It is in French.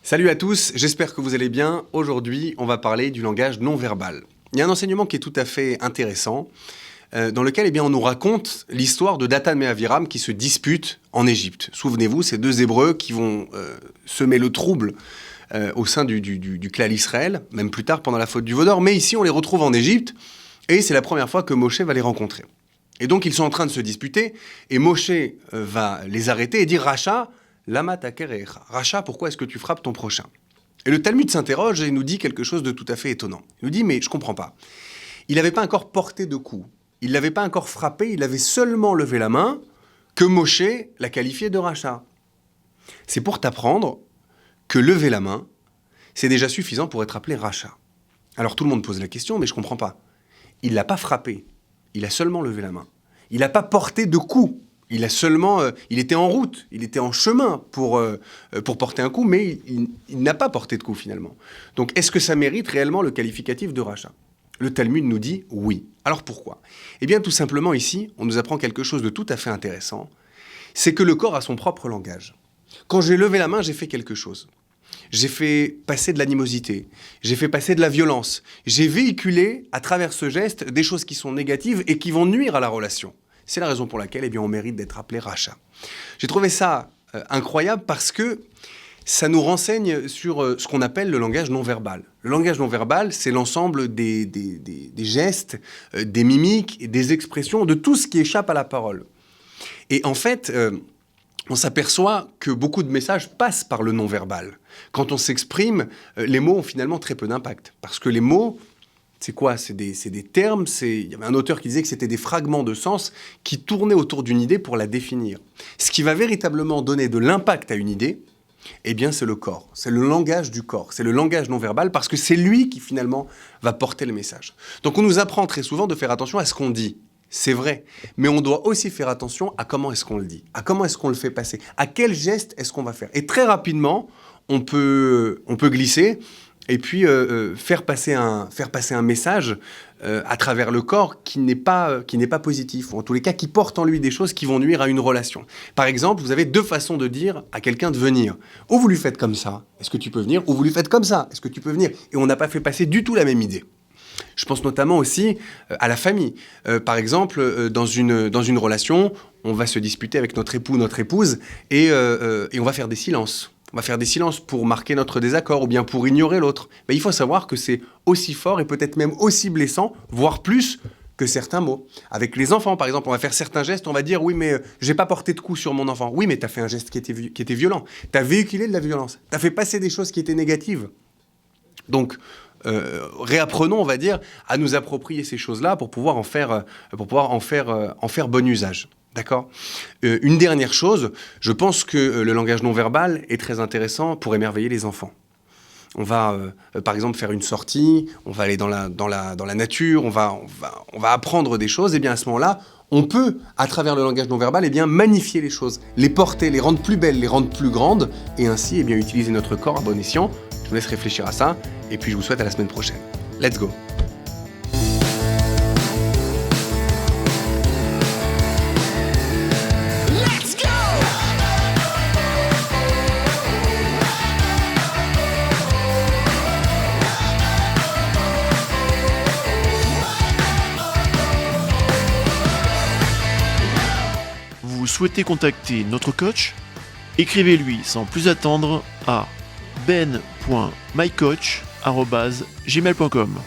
Salut à tous, j'espère que vous allez bien. Aujourd'hui, on va parler du langage non verbal. Il y a un enseignement qui est tout à fait intéressant, dans lequel on nous raconte l'histoire de Dathan et Aviram qui se disputent en Égypte. Souvenez-vous, ces deux Hébreux qui vont semer le trouble au sein du clan d'Israël, même plus tard pendant la faute du veau d'or. Mais ici, on les retrouve en Égypte, et c'est la première fois que Moshe va les rencontrer. Et donc, ils sont en train de se disputer, et Moshe va les arrêter et dire « Racha, lama takerecha » « Racha, pourquoi est-ce que tu frappes ton prochain ?» Et le Talmud s'interroge et nous dit quelque chose de tout à fait étonnant. Il nous dit « Mais je comprends pas. Il n'avait pas encore porté de coup. Il l'avait pas encore frappé, il avait seulement levé la main que Moshe l'a qualifié de Racha. » C'est pour t'apprendre que lever la main, c'est déjà suffisant pour être appelé Racha. Alors tout le monde pose la question, mais je comprends pas. Il l'a pas frappé, il a seulement levé la main. Il n'a pas porté de coup. Il était en route, il était en chemin pour porter un coup, mais il n'a pas porté de coup finalement. Donc est-ce que ça mérite réellement le qualificatif de Racha ? Le Talmud nous dit oui. Alors pourquoi ? Eh bien tout simplement ici, on nous apprend quelque chose de tout à fait intéressant, c'est que le corps a son propre langage. Quand j'ai levé la main, j'ai fait quelque chose. J'ai fait passer de l'animosité, j'ai fait passer de la violence, j'ai véhiculé à travers ce geste des choses qui sont négatives et qui vont nuire à la relation. C'est la raison pour laquelle on mérite d'être appelé Racha. J'ai trouvé ça incroyable parce que ça nous renseigne sur ce qu'on appelle le langage non verbal. Le langage non verbal, c'est l'ensemble des gestes, des mimiques, et des expressions, de tout ce qui échappe à la parole. Et en fait, on s'aperçoit que beaucoup de messages passent par le non verbal. Quand on s'exprime, les mots ont finalement très peu d'impact. Parce que les mots, c'est quoi ? C'est des termes, il y avait un auteur qui disait que c'était des fragments de sens qui tournaient autour d'une idée pour la définir. Ce qui va véritablement donner de l'impact à une idée, eh bien c'est le corps, c'est le langage du corps, c'est le langage non verbal parce que c'est lui qui finalement va porter le message. Donc on nous apprend très souvent de faire attention à ce qu'on dit. C'est vrai, mais on doit aussi faire attention à comment est-ce qu'on le dit, à comment est-ce qu'on le fait passer, à quel geste est-ce qu'on va faire. Et très rapidement, on peut glisser et puis faire passer un message à travers le corps qui n'est pas positif, ou en tous les cas qui porte en lui des choses qui vont nuire à une relation. Par exemple, vous avez deux façons de dire à quelqu'un de venir. Ou vous lui faites comme ça, est-ce que tu peux venir ? Ou vous lui faites comme ça, est-ce que tu peux venir ? Et on n'a pas fait passer du tout la même idée. Je pense notamment aussi à la famille. Par exemple, dans une relation, on va se disputer avec notre époux, notre épouse, et on va faire des silences. On va faire des silences pour marquer notre désaccord ou bien pour ignorer l'autre. Mais il faut savoir que c'est aussi fort et peut-être même aussi blessant, voire plus que certains mots. Avec les enfants, par exemple, on va faire certains gestes, on va dire « Oui, mais j'ai pas porté de coup sur mon enfant. » Oui, mais tu as fait un geste qui était violent. Tu as véhiculé de la violence. Tu as fait passer des choses qui étaient négatives. Donc, réapprenons, on va dire, à nous approprier ces choses-là pour pouvoir en faire bon usage. D'accord ? Une dernière chose, je pense que le langage non verbal est très intéressant pour émerveiller les enfants. On va, par exemple, faire une sortie, on va aller dans la nature, on va apprendre des choses, et bien à ce moment-là, on peut, à travers le langage non verbal, magnifier les choses, les porter, les rendre plus belles, les rendre plus grandes, et ainsi utiliser notre corps à bon escient. Je vous laisse réfléchir à ça, et puis je vous souhaite à la semaine prochaine. Let's go! Vous souhaitez contacter notre coach ? Écrivez-lui sans plus attendre à ben.mycoach@gmail.com.